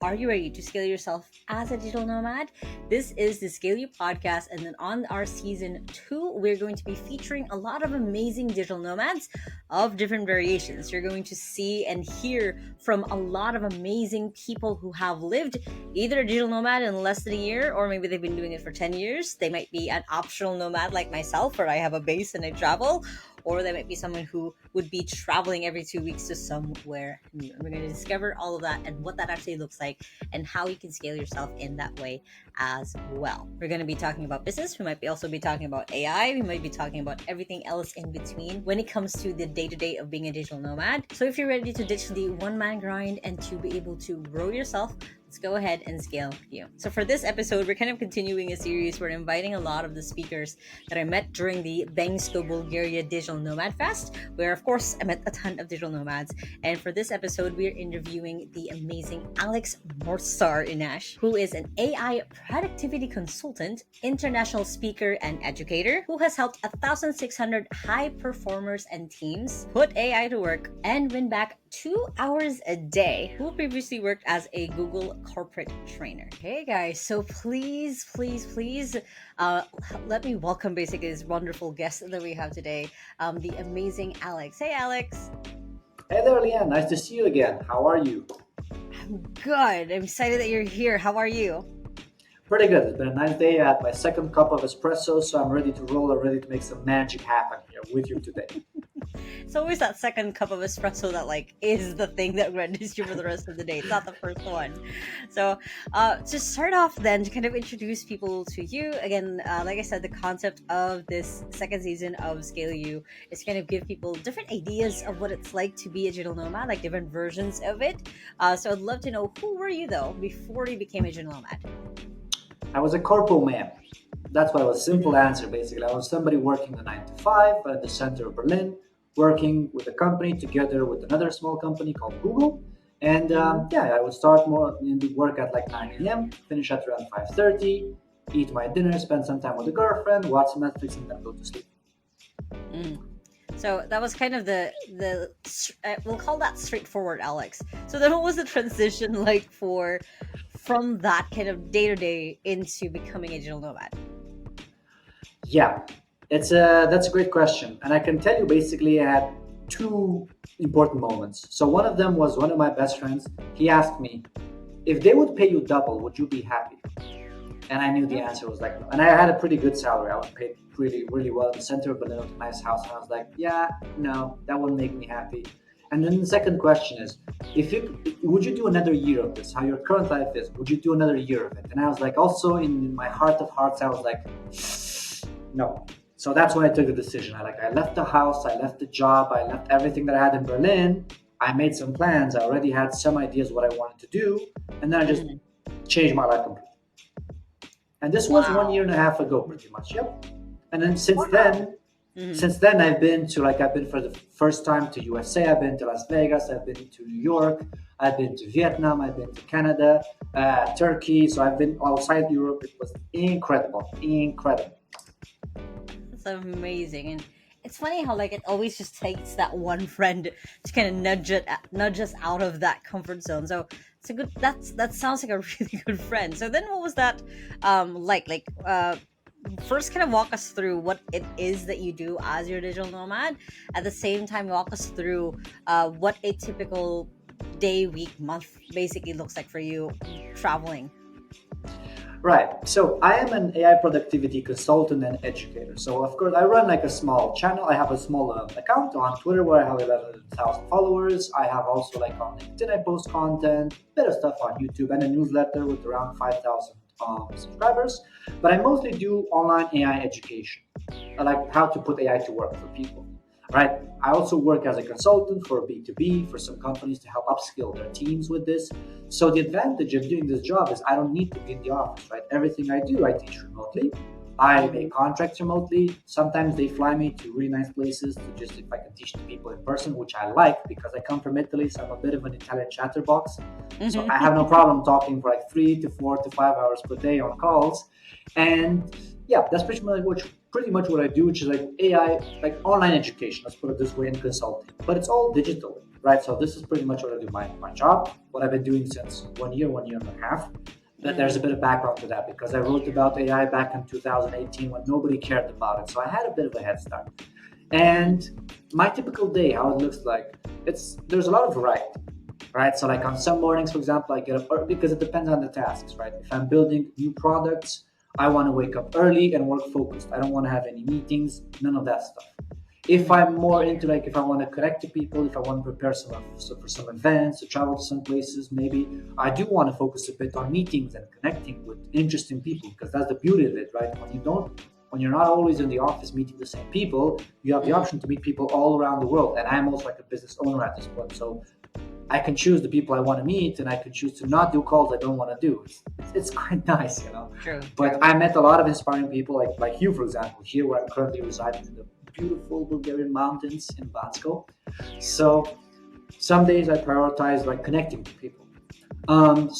Are you ready to scale yourself as a digital nomad? This is the Scale You podcast, and then on our season 2, we're going to be featuring a lot of amazing digital nomads of different variations. You're going to see and hear from a lot of amazing people who have lived either a digital nomad in less than a year, or maybe they've been doing it for 10 years. They might be an optional nomad like myself, where I have a base and I travel, or they might be someone who would be traveling every 2 weeks to somewhere new. And we're going to discover all of that and what that actually looks like and how you can scale yourself in that way as well. We're going to be talking about business. We might also be talking about AI. We might be talking about everything else in between when it comes to the day-to-day of being a digital nomad. So if you're ready to ditch the one-man grind and to be able to grow yourself, let's go ahead and scale you. So for this episode, we're kind of continuing a series. We're inviting a lot of the speakers that I met during the Bangsko Bulgaria Digital Nomad Fest, where of course I met a ton of digital nomads. And for this episode, we're interviewing the amazing Alex Enache, who is an AI productivity consultant, international speaker, and educator, who has helped 1,600 high performers and teams put AI to work and win back 2 hours a day, who previously worked as a Google corporate trainer. Hey guys, so please let me welcome basically this wonderful guest that we have today, the amazing Alex. Hey Alex. Hey there, Leanne. Nice to see you again. How are you? I'm good. I'm excited that you're here. How are you? Pretty good. It's been a nice day. I had my second cup of espresso, so I'm ready to roll and ready to make some magic happen here with you today. It's always that second cup of espresso that is the thing that renders you for the rest of the day. It's not the first one. So to start off then, to kind of introduce people to you, again, like I said, the concept of this second season of Scale You is kind of give people different ideas of what it's like to be a digital nomad, like different versions of it. So I'd love to know, who were you though before you became a digital nomad? I was a corpo man. That's what was. Simple answer, basically. I was somebody working the 9 to 5 at the center of Berlin, working with a company together with another small company called Google. And I would start more in the work at like 9 a.m., finish at around 5:30, eat my dinner, spend some time with the girlfriend, watch some Netflix, and then go to sleep. Mm. So that was kind of the we'll call that straightforward, Alex. So then what was the transition like from that kind of day-to-day into becoming a digital nomad? Yeah, that's a great question, and I can tell you basically I had two important moments. So one of them was one of my best friends. He asked me, if they would pay you double, would you be happy? And I knew the answer was like no. And I had a pretty good salary. I was paid really, really well in the center of Berlin with a nice house. And I was like, yeah, no, that wouldn't make me happy. And then the second question is, if you would you do another year of this? How your current life is? Would you do another year of it? And I was like, also in my heart of hearts, I was like, no. So that's when I took the decision. I left the house, I left the job, I left everything that I had in Berlin. I made some plans. I already had some ideas what I wanted to do, and then I just changed my life completely. And this was 1 year and a half ago, pretty much. Yep. And then since then I've been for the first time to USA. I've been to Las Vegas. I've been to New York. I've been to Vietnam. I've been to Canada, Turkey. So I've been outside Europe. It was incredible. That's amazing. And it's funny how it always just takes that one friend to kind of nudge us out of that comfort zone. So it's a good that sounds like a really good friend. So then what was that first kind of walk us through what it is that you do as your digital nomad. At the same time, walk us through what a typical day, week, month basically looks like for you traveling. Right. So I am an AI productivity consultant and educator. So of course I run like a small channel. I have a small account on Twitter where I have 11,000 followers. I have also like on LinkedIn I post content, bit of stuff on YouTube, and a newsletter with around 5,000 subscribers. But I mostly do online AI education, like how to put AI to work for people. Right. I also work as a consultant for B2B for some companies to help upskill their teams with this. So the advantage of doing this job is I don't need to be in the office, right? Everything I do, I teach remotely. I make contracts remotely. Sometimes they fly me to really nice places to just if I can teach the people in person, which I like because I come from Italy, so I'm a bit of an Italian chatterbox. So I have no problem talking for like 3 to 4 to 5 hours per day on calls. And yeah, that's pretty much what I do, which is like AI, like online education, let's put it this way, in consulting. But it's all digital. right? So this is pretty much what I do. My job, what I've been doing since 1 year and a half. But there's a Mm. bit of background to that because I wrote about AI back in 2018 when nobody cared about it. So I had a bit of a head start. Mm. And my typical day, how it looks like, there's a lot of variety, right? So like on some mornings, for example, I get up early because it depends on the tasks, right? If I'm building new products, I want to wake up early and work focused. I don't want to have any meetings, none of that stuff. If Mm. I'm more into like if I want to connect to people, if I want to prepare for some events, to travel to some places, maybe I do want to focus a bit on meetings and connecting with interesting people because that's the beauty of it, right? When you're not always in the office meeting the same people, you have the Mm. option to meet people all around the world. And I'm also like a business owner at this point, so I can choose the people I want to meet, and I can choose to not do calls I don't want to do. It's quite nice, you know. True. But I met a lot of inspiring people, like you, for example, here where I'm currently residing in the beautiful Bulgarian mountains in Bansko. So some days I prioritize like connecting to people.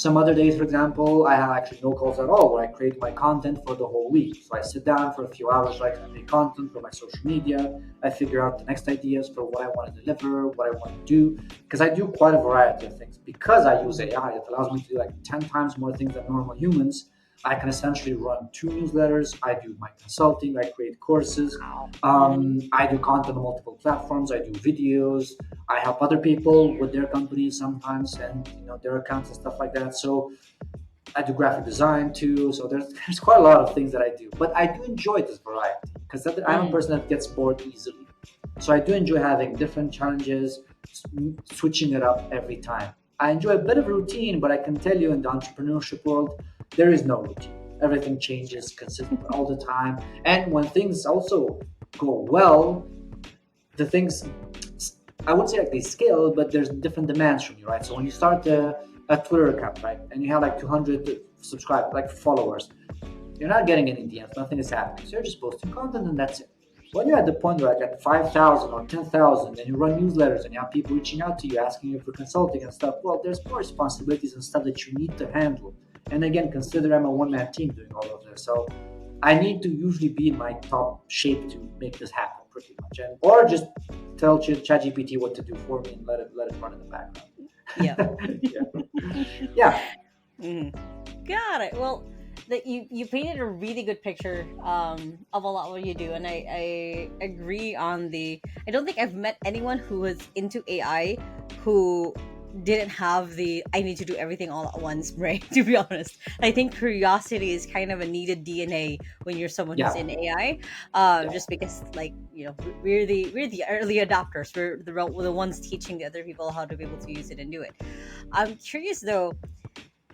Some other days, for example, I have actually no calls at all where I create my content for the whole week. So I sit down for a few hours, write my content for my social media. I figure out the next ideas for what I want to deliver, what I want to do. Because I do quite a variety of things. Because I use AI, it allows me to do like 10 times more things than normal humans. I can essentially run two newsletters. I do my consulting, I create courses. Wow. Mm. I do content on multiple platforms. I do videos. I help other people with their companies sometimes and their accounts and stuff like that. So I do graphic design too. So there's quite a lot of things that I do. But I do enjoy this variety because I'm a Mm. person that gets bored easily. So I do enjoy having different challenges, switching it up every time. I enjoy a bit of routine, but I can tell you in the entrepreneurship world, there is no routine. Everything changes consistently all the time. And when things also go well, the things I wouldn't say like they scale, but there's different demands from you, right? So when you start a Twitter account, right, and you have like 200 subscribers, like followers, you're not getting any DMs, nothing is happening. So you're just posting content and that's it. When you're at the point where like at 5,000 or 10,000 and you run newsletters and you have people reaching out to you asking you for consulting and stuff, well, there's more responsibilities and stuff that you need to handle. And again, consider I'm a one man team doing all of this. So I need to usually be in my top shape to make this happen pretty much. And or just tell ChatGPT what to do for me and let it run in the Yep. background. Yeah. Mm. Got it. Well, that you painted a really good picture of a lot of what you do, and I agree on the. I don't think I've met anyone who was into AI who didn't have the I need to do everything all at once brain. To be honest, I think curiosity is kind of a needed DNA when you're someone who's Yeah. in AI. Yeah. Just because, like, we're the early adopters. We're the ones teaching the other people how to be able to use it and do it. I'm curious though,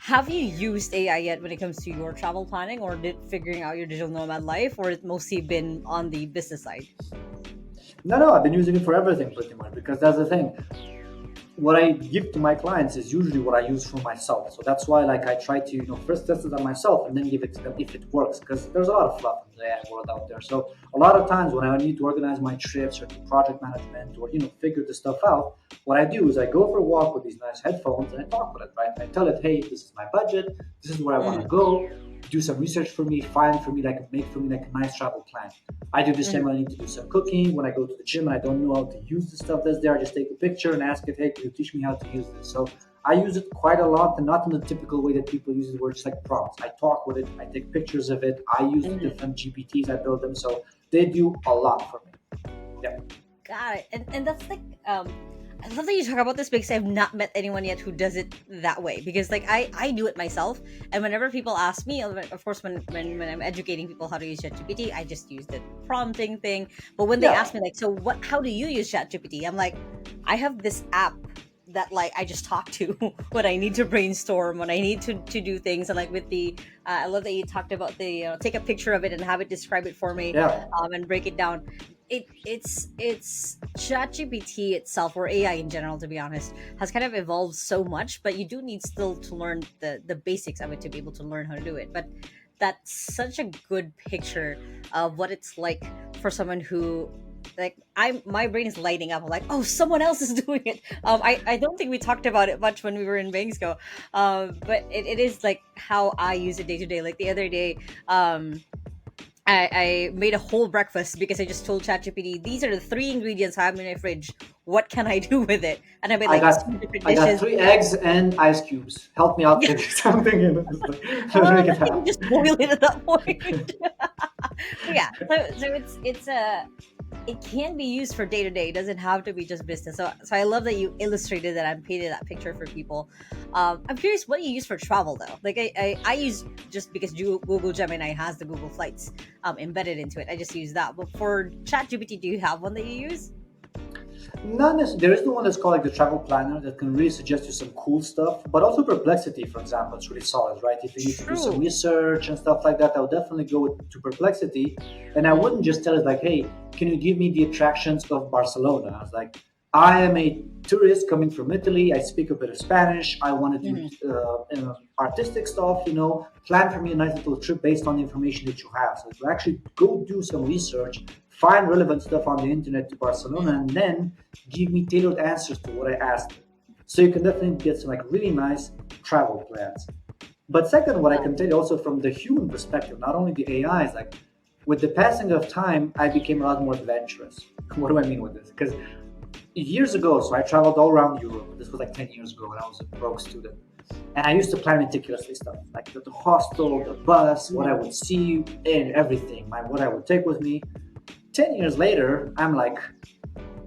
have you used AI yet when it comes to your travel planning, or did figuring out your digital nomad life, or it mostly been on the business side? No, I've been using it for everything pretty much because that's the thing. What I give to my clients is usually what I use for myself. So that's why like I try to, first test it on myself and then give it to them if it works. Because there's a lot of fluff in the AI world out there. So a lot of times when I need to organize my trips or do project management or, figure this stuff out, what I do is I go for a walk with these nice headphones and I talk with it, right? I tell it, hey, this is my budget, this is where I want to Mm-hmm. go. Do some research for me, find for me like make for me like a nice travel plan. I do the same Mm-hmm. when I need to do some cooking. When I go to the gym and I don't know how to use the stuff that's there, I just take a picture and ask it, hey, can you teach me how to use this? So I use it quite a lot and not in the typical way that people use it where it's like prompts. I talk with it, I take pictures of it, I use the Mm-hmm. different GPTs, I build them. So they do a lot for me. Yeah. Got it. And that's like I love that you talk about this because I've not met anyone yet who does it that way. Because like I do it myself, and whenever people ask me, of course, when I'm educating people how to use ChatGPT, I just use the prompting thing. But when they Yeah. ask me like, so what? How do you use ChatGPT? I'm like, I have this app that like I just talk to when I need to brainstorm, when I need to do things, and like with the I love that you talked about the take a picture of it and have it describe it for me, Yeah. and break it down. It's ChatGPT itself, or AI in general, to be honest, has kind of evolved so much, but you do need still to learn the basics of it to be able to learn how to do it. But that's such a good picture of what it's like for someone who, like, my brain is lighting up. I'm like, oh, someone else is doing it. I don't think we talked about it much when we were in Banksco, but it is like how I use it day to day. Like the other day, I made a whole breakfast because I just told ChatGPT, these are the three ingredients I have in my fridge. What can I do with it? And I made I like got two different I got dishes. 3 eggs and ice cubes. Help me out Yeah, figure something. It's like, let's well, make I it think you happen. just boil it at that point. But yeah, so it's a it can be used for day to day. It doesn't have to be just business. So I love that you illustrated that and painted that picture for people. I'm curious what you use for travel though. Like I use just because Google Gemini has the Google Flights embedded into it. I just use that. But for ChatGPT, do you have one that you use? Not necessarily. There is the one that's called like the travel planner that can really suggest you some cool stuff, but also Perplexity, for example, it's really solid, right? If you need to do some True. research and stuff like that, I would definitely go to Perplexity, and I wouldn't just tell it like, "Hey, can you give me the attractions of Barcelona?" I was like, "I am a tourist coming from Italy. I speak a bit of Spanish. I want to Mhm. do artistic stuff. Plan for me a nice little trip based on the information that you have. So to actually go do some research, find relevant stuff on the internet to Barcelona, and then give me tailored answers to what I asked. So you can definitely get some like really nice travel plans. But second, what I can tell you also from the human perspective, not only the AI, is like with the passing of time, I became a lot more adventurous. What do I mean with this? Because years ago, so I traveled all around Europe. This was like 10 years ago when I was a broke student. And I used to plan meticulously stuff like the hostel, the bus, what I Mhm. would see, and everything, what I would take with me. 10 years later, I'm like,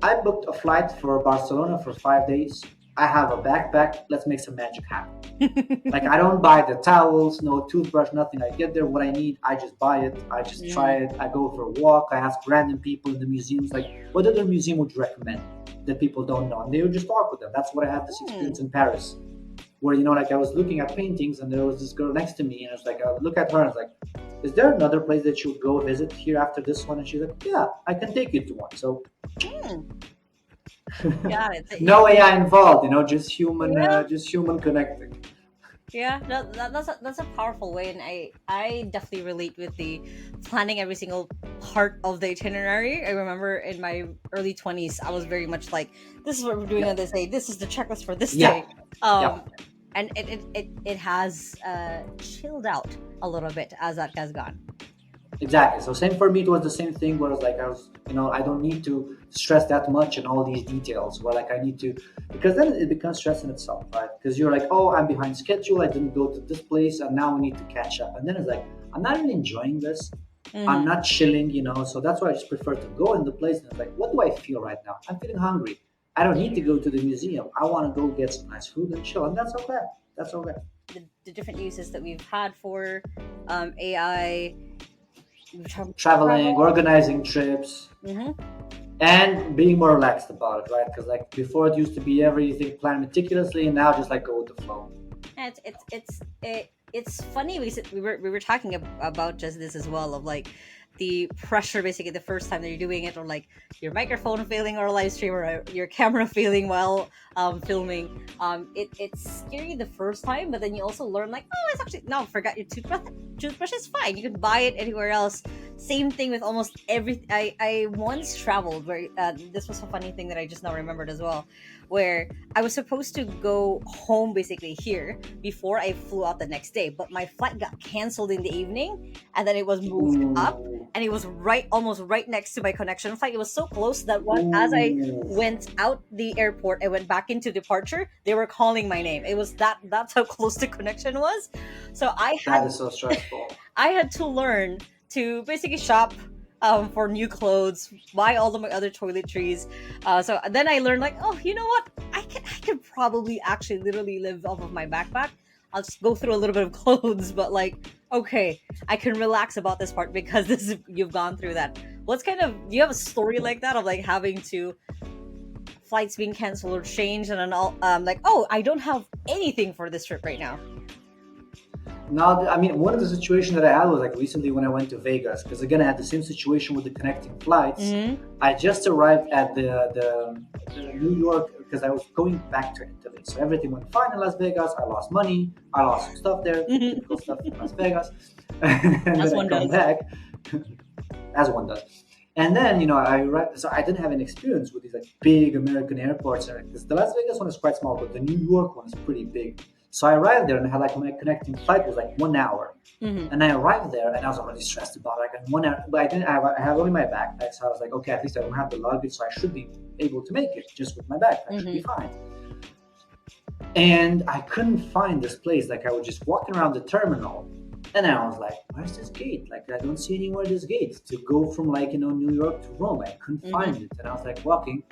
I booked a flight for Barcelona for 5 days. I have a backpack. Let's make some magic happen. Like I don't buy the towels, no toothbrush, nothing. I get there, what I need, I just buy it. I just try Mhm. it. I go for a walk. I ask random people in the museums, like, what other museum would you recommend that people don't know? And they would just talk with them. That's what I had this experience Hmm. in Paris, where like I was looking at paintings, and there was this girl next to me, and I was like, I would look at her, and I was like, is there another place that you would go visit here after this one? And she's like, yeah, I can take you to one. So Hmm. Got it. no AI involved, just Yeah. just human connecting. Yeah, that's a powerful way, and I definitely relate with the planning every single part of the itinerary. I remember in my early 20s, I was very much like, "This is what we're doing on Yep. this day. This is the checklist for this Yeah. day," um, Yep. and it has chilled out a little bit as that has gone. Exactly. So same for me. It was the same thing. Where like I was, I don't need to stress that much in all these details. Where like I need to, because then it becomes stress in itself, right? Because you're like, oh, I'm behind schedule. I didn't go to this place, and now we need to catch up. And then it's like, I'm not really enjoying this. I'm Hmm. not chilling. So that's why I just prefer to go in the place and it's like, what do I feel right now? I'm feeling hungry. I don't need to go to the museum. I want to go get some nice food and chill, and that's okay. That's okay. The different uses that we've had for AI, Traveling, travel. organizing trips, Hmm. and being more relaxed about it, right? Because like before, it used to be everything planned meticulously, and now just like go with the flow. It's funny because we were talking about just this as well of like the pressure basically the first time that you're doing it, or like your microphone failing or a live stream, or your camera failing while filming. It's scary the first time, but then you also learn like, oh, it's actually no, forgot your toothbrush is fine, you can buy it anywhere else. Same thing with almost every I once traveled where this was a funny thing that I just now remembered as well, where I was supposed to go home basically here before I flew out the next day. But my flight got canceled in the evening, and then it was moved up, Ooh, and it was almost right next to my connection flight. It was so close that as I ooh, went out the airport, I went back into departure. They were calling my name. It was that's how close the connection was. So that is so stressful. I had to learn to basically shop for new clothes, buy all of my other toiletries. So then I learned like, oh, you know what? I can probably actually literally live off of my backpack. I'll just go through a little bit of clothes, but like, okay, I can relax about this part because you've gone through that. What's kind of do you have a story like that of like having to flights being canceled or changed and then all like, oh, I don't have anything for this trip right now. Now, I mean, one of the situations that I had was like recently when I went to Vegas, because again, I had the same situation with the connecting flights. Mm-hmm. I just arrived at the New York because I was going back to Italy. So everything went fine in Las Vegas. I lost money. I lost some stuff there, typical stuff in Las Vegas. And As then I one come does. back, as one does. And then, I arrived, so I didn't have any experience with these like big American airports. Because the Las Vegas one is quite small, but the New York one is pretty big. So I arrived there and I had like my connecting flight was like 1 hour. Mm-hmm. And I arrived there and I was already stressed about it. Like in 1 hour, but I have only my backpack. So I was like, okay, at least I don't have the luggage. So I should be able to make it just with my backpack. Should be Mm-hmm. fine. And I couldn't find this place. Like I was just walking around the terminal and I was like, where's this gate? Like I don't see anywhere this gate to go from like, New York to Rome. I couldn't Mm-hmm. find it. And I was like walking.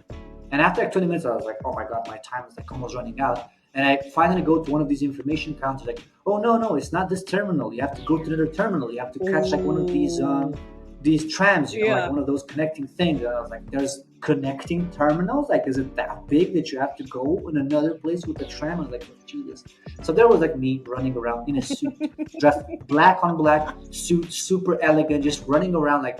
And after like 20 minutes, I was like, oh my God, my time is like almost running out. And I finally go to one of these information counters, like, oh no, it's not this terminal. You have to go to another terminal. You have to catch like one of Ooh. these trams, like Yeah. one of those connecting things. And I was like, there's connecting terminals? Like, is it that big that you have to go in another place with the tram? I was like, oh, Jesus. So there was like me running around in a suit, dressed black on black suit, super elegant, just running around like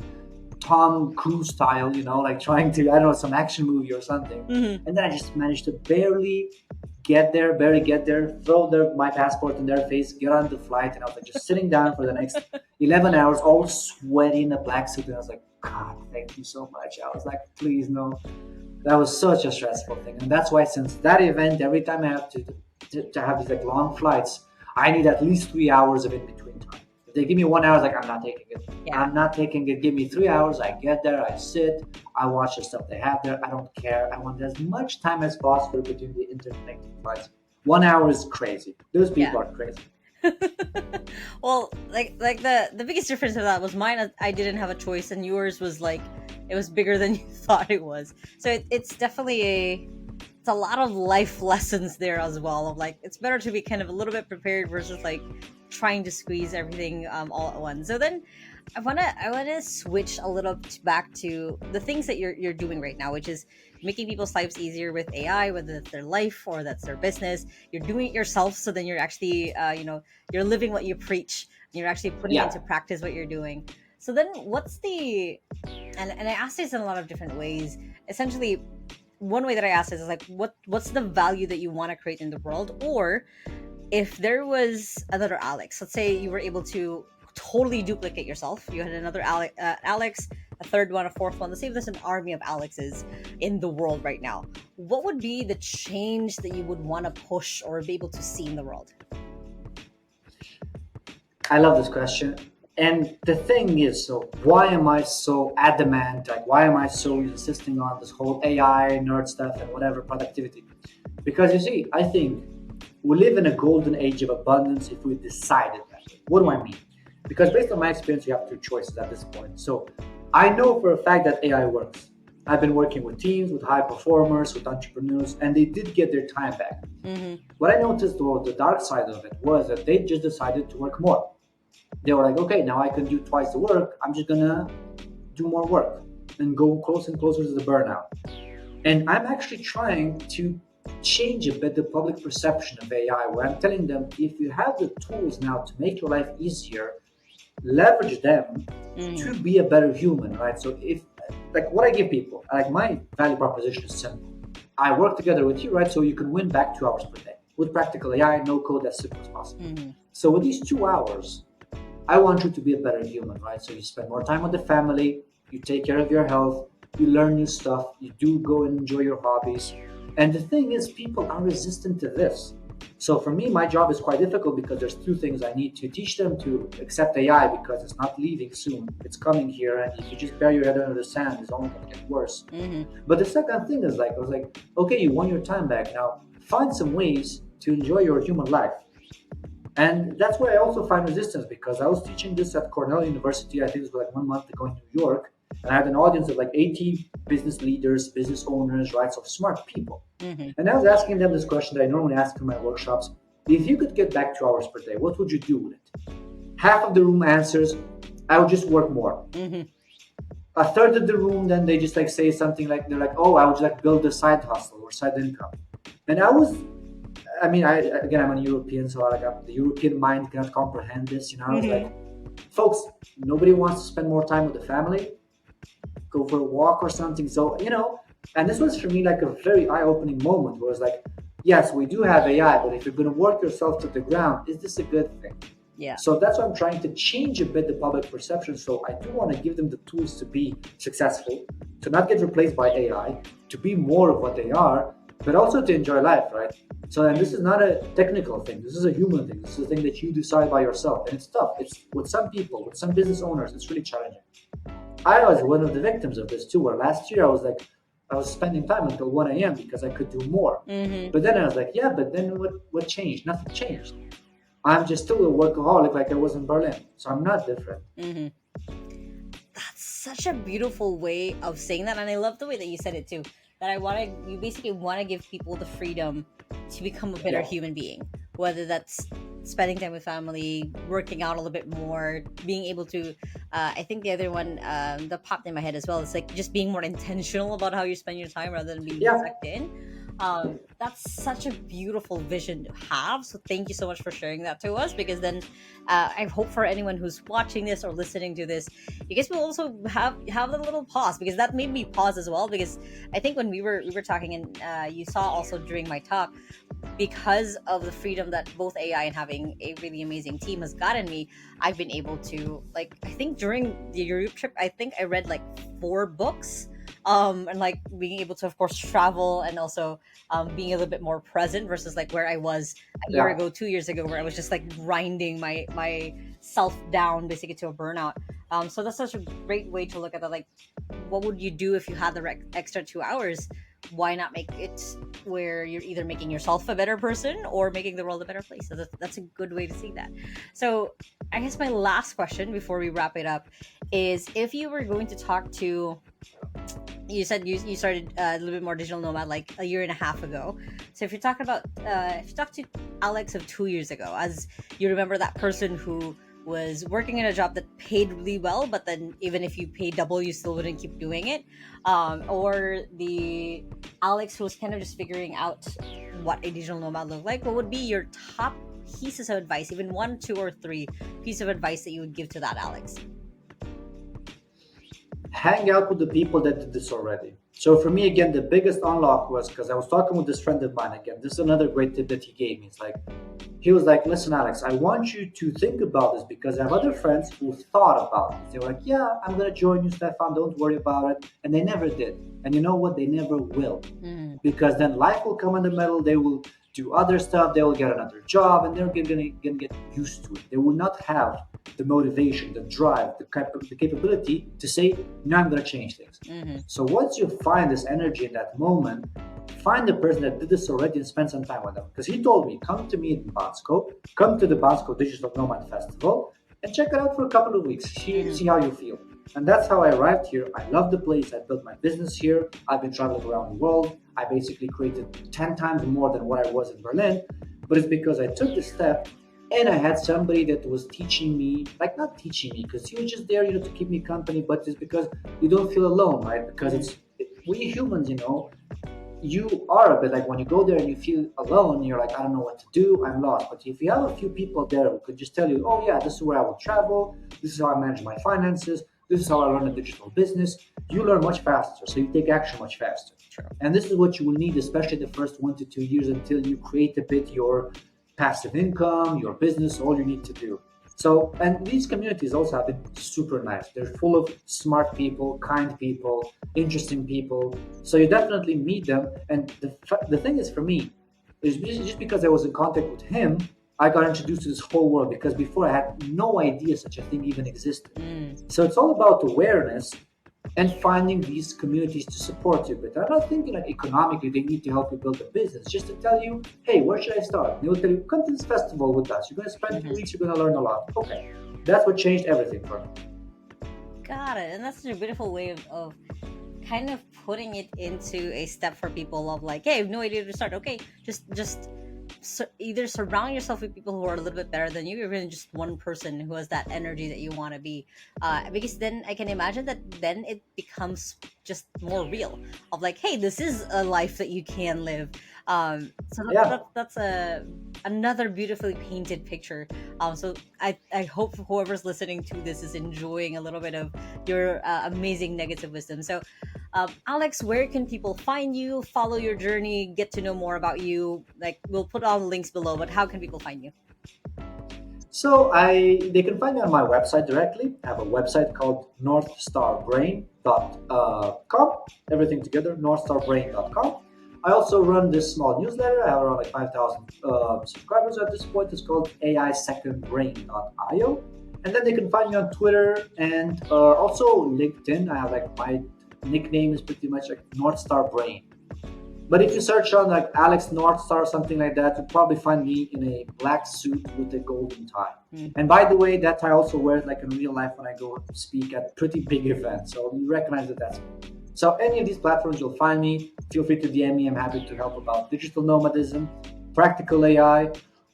Tom Cruise style, like trying to, I don't know, some action movie or something. Mm-hmm. And then I just managed to barely get there, throw my passport in their face, get on the flight, and I was like just sitting down for the next 11 hours, all sweaty in a black suit. And I was like, God, thank you so much. I was like, please, no. That was such a stressful thing. And that's why since that event, every time I have to have these like long flights, I need at least 3 hours of in between time. If they give me 1 hour, I was like, I'm not taking it. Yeah. I'm not taking it. Give me 3 hours. I get there, I sit, I watch the stuff they have there. I don't care. I want as much time as possible between the interconnecting flights. 1 hour is crazy. Those people are crazy. Well, like the biggest difference of that was mine. I didn't have a choice, and yours was like it was bigger than you thought it was. So it's definitely it's a lot of life lessons there as well. Of like it's better to be kind of a little bit prepared versus like trying to squeeze everything all at once. So then I wanna switch a little back to the things that you're doing right now, which is making people's lives easier with AI, whether that's their life or that's their business. You're doing it yourself, so then you're actually you're living what you preach. And you're actually putting Yeah. into practice what you're doing. So then, what's the and I asked this in a lot of different ways. Essentially, one way that I asked this is like, what's the value that you want to create in the world, or if there was another Alex, let's say you were able to totally duplicate yourself. You had another Alex, a third one, a fourth one. Let's say there's an army of Alexes in the world right now. What would be the change that you would want to push or be able to see in the world? I love this question. And the thing is, so why am I so adamant? Like, why am I so insisting on this whole AI nerd stuff and whatever productivity? Because you see, I think we live in a golden age of abundance if we decided that. What do I mean? Because based on my experience, you have two choices at this point. So I know for a fact that AI works. I've been working with teams, with high performers, with entrepreneurs, and they did get their time back. Mm-hmm. What I noticed, though, the dark side of it was that they just decided to work more. They were like, okay, now I can do twice the work. I'm just gonna do more work and go closer and closer to the burnout. And I'm actually trying to change a bit the public perception of AI, where I'm telling them if you have the tools now to make your life easier, leverage them to be a better human, right? So if like what I give people, like my value proposition is simple. I work together with you, right? So you can win back 2 hours per day with practical AI, no code, as simple as possible. Mm-hmm. So with these 2 hours, I want you to be a better human, right? So you spend more time with the family, you take care of your health, you learn new stuff, you do go and enjoy your hobbies. And the thing is, people are resistant to this. So for me, my job is quite difficult because there's two things I need to teach them to accept AI because it's not leaving soon. It's coming here, and if you just bury your head under the sand, it's only going to get worse. Mm-hmm. But the second thing is like, I was like, okay, you won your time back. Now find some ways to enjoy your human life. And that's where I also find resistance because I was teaching this at Cornell University, I think it was like 1 month ago in New York. And I had an audience of like 80 business leaders, business owners, right? So smart people. Mm-hmm. And I was asking them this question that I normally ask in my workshops. If you could get back 2 hours per day, what would you do with it? Half of the room answers, I would just work more. Mm-hmm. A third of the room, then they just like say something like, they're like, oh, I would like build a side hustle or side income. And I mean, I'm a European, so like the European mind cannot comprehend this. I was like, folks, nobody wants to spend more time with the family, go for a walk or something. So, and this was for me like a very eye-opening moment where it's like, yes, we do have AI, but if you're going to work yourself to the ground, is this a good thing? Yeah. So that's why I'm trying to change a bit the public perception. So I do want to give them the tools to be successful, to not get replaced by AI, to be more of what they are, but also to enjoy life, right? So, and this is not a technical thing. This is a human thing. This is a thing that you decide by yourself, and it's tough. It's with some people, with some business owners, it's really challenging. I was one of the victims of this too. Where last year I was like, I was spending time until 1 a.m. because I could do more. Mm-hmm. But then I was like, yeah, but then what changed? Nothing changed. I'm just still a workaholic like I was in Berlin. So I'm not different. Mm-hmm. That's such a beautiful way of saying that, and I love the way that you said it too. That you basically want to give people the freedom to become a better Yeah. human being, whether that's spending time with family, working out a little bit more, being able to. I think the other one that popped in my head as well is like just being more intentional about how you spend your time rather than being Yeah. sucked in. That's such a beautiful vision to have. So thank you so much for sharing that to us. Because then, I hope for anyone who's watching this or listening to this, you guys will also have a little pause, because that made me pause as well. Because I think when we were talking, and you saw also during my talk, because of the freedom that both AI and having a really amazing team has gotten me, I've been able to, like, I think during the Europe trip, I think I read like 4 books. And like being able to, of course, travel, and also being a little bit more present versus like where I was a year Yeah. ago, 2 years ago, where I was just like grinding my self down basically to a burnout. So that's such a great way to look at that. Like, what would you do if you had the extra 2 hours? Why not make it where you're either making yourself a better person or making the world a better place? So that's a good way to see that. So I guess my last question before we wrap it up is, if you were going to talk to, you said you started a little bit more digital nomad like a year and a half ago. So if you're talking about, if you talk to Alex of 2 years ago, as you remember that person who was working in a job that paid really well, but then even if you pay double, you still wouldn't keep doing it, or the Alex who was kind of just figuring out what a digital nomad looked like, what would be your top pieces of advice, even one, two, or three pieces of advice that you would give to that Alex? Hang out with the people that did this already. So for me, again, the biggest unlock was because I was talking with this friend of mine again. This is another great tip that he gave me. It's like, he was like, listen, Alex, I want you to think about this because I have other friends who thought about it. They were like, yeah, I'm going to join you, Stefan. Don't worry about it. And they never did. And you know what? They never will. Mm, Because then life will come in the middle. They will do other stuff. They will get another job and they're going to get used to it. They will not have the motivation, the drive, the capability to say, no, I'm going to change things. mm-hmm. So once you find this energy in that moment, find the person that did this already and spend some time with them. Because he told me, come to me in Bansko, come to the Bansko Digital Nomad Festival, and check it out for a couple of weeks. See how you feel. And that's how I arrived here. I love the place. I built my business here. I've been traveling around the world. I basically created 10 times more than what I was in Berlin. But it's because I took the step and I had somebody that was teaching me, like not teaching me, because he was just there, to keep me company, but it's because you don't feel alone, right? Because we humans, you are a bit like when you go there and you feel alone, you're like, I don't know what to do, I'm lost. But if you have a few people there who could just tell you, oh yeah, this is where I will travel, this is how I manage my finances, this is how I run a digital business, you learn much faster. So you take action much faster. True. And this is what you will need, especially the first 1 to 2 years until you create a bit your passive income, your business, all you need to do. So, and these communities also have been super nice. They're full of smart people, kind people, interesting people. So you definitely meet them. And the thing is for me, is just because I was in contact with him, I got introduced to this whole world because before I had no idea such a thing even existed. So it's all about awareness and finding these communities to support you. But I'm not thinking like economically they need to help you build a business, just to tell you, hey, where should I start? They will tell you, come to this festival with us. You're going to spend 2 weeks, you're going to learn a lot. Okay. That's what changed everything for me. Got it. And that's such a beautiful way of kind of putting it into a step for people of like, hey, I have no idea where to start. Okay, just either surround yourself with people who are a little bit better than you, or even just one person who has that energy that you want to be. Because then I can imagine that then it becomes just more real of like, hey, this is a life that you can live. So Yeah. that's another beautifully painted picture. So I hope whoever's listening to this is enjoying a little bit of your amazing negative wisdom. So Alex, where can people find you, follow your journey, get to know more about you? Like, we'll put all the links below, but how can people find you? So they can find me on my website directly. I have a website called northstarbrain.com. Everything together, northstarbrain.com. I also run this small newsletter. I have around like 5,000 subscribers at this point. It's called AISecondBrain.io. And then they can find me on Twitter and also LinkedIn. I have like my nickname is pretty much like North Star Brain. But if you search on like Alex North Star, something like that, you'll probably find me in a black suit with a golden tie. And by the way, that tie also wears like in real life when I go speak at pretty big events. So you recognize that that's me. So any of these platforms you'll find me. Feel free to DM me. I'm happy to help about digital nomadism, practical AI,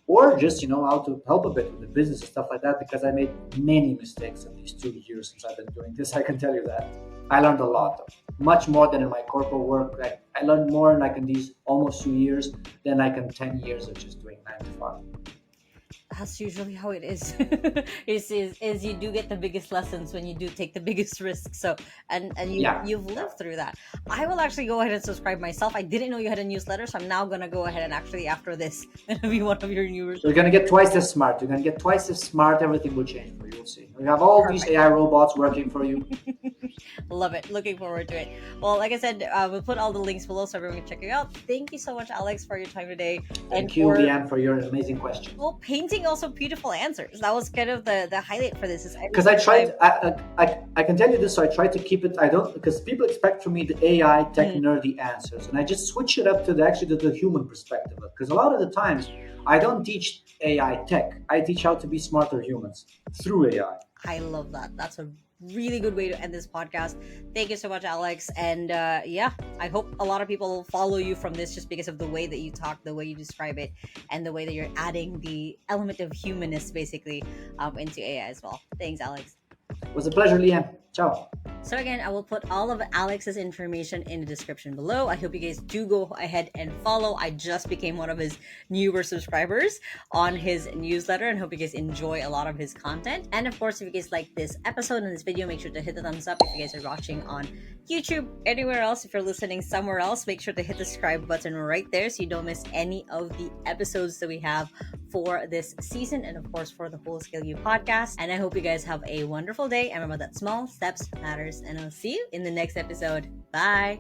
or just how to help a bit with the business and stuff like that. Because I made many mistakes in these 2 years since I've been doing this. I can tell you that. I learned a lot, much more than in my corporate work. Like I learned more like in these almost 2 years than like in 10 years of just doing 9 to 5. That's usually how it is. is you do get the biggest lessons when you do take the biggest risks. So and you've lived through that. I will actually go ahead and subscribe myself. I didn't know you had a newsletter, so I'm now gonna go ahead and actually after this gonna be one of your new. You're gonna get twice as smart. You're gonna get twice as smart. Everything will change for you. You'll see. You have all these AI robots working for you. Love it. Looking forward to it. Well, like I said, we'll put all the links below so everyone can check it out. Thank you so much, Alex, for your time today. Thank you, Leanne, for your amazing questions. Well, painting also beautiful answers. That was kind of the highlight for this. Because I tried, I can tell you this, so I try to keep it, because people expect from me the AI tech nerdy answers, and I just switch it up to the human perspective. Because a lot of the times, I don't teach AI tech. I teach how to be smarter humans through AI. I love that. That's a really good way to end this podcast. Thank you so much, Alex. And I hope a lot of people will follow you from this just because of the way that you talk, the way you describe it, and the way that you're adding the element of humanness basically into AI as well. Thanks, Alex. It was a pleasure, Leanne. Ciao. So again, I will put all of Alex's information in the description below. I hope you guys do go ahead and follow. I just became one of his newer subscribers on his newsletter and hope you guys enjoy a lot of his content. And of course, if you guys like this episode and this video, make sure to hit the thumbs up. If you guys are watching on YouTube, anywhere else, if you're listening somewhere else, make sure to hit the subscribe button right there so you don't miss any of the episodes that we have for this season and of course for the whole Scale You podcast. And I hope you guys have a wonderful day and remember that small steps matters, and I'll see you in the next episode. Bye.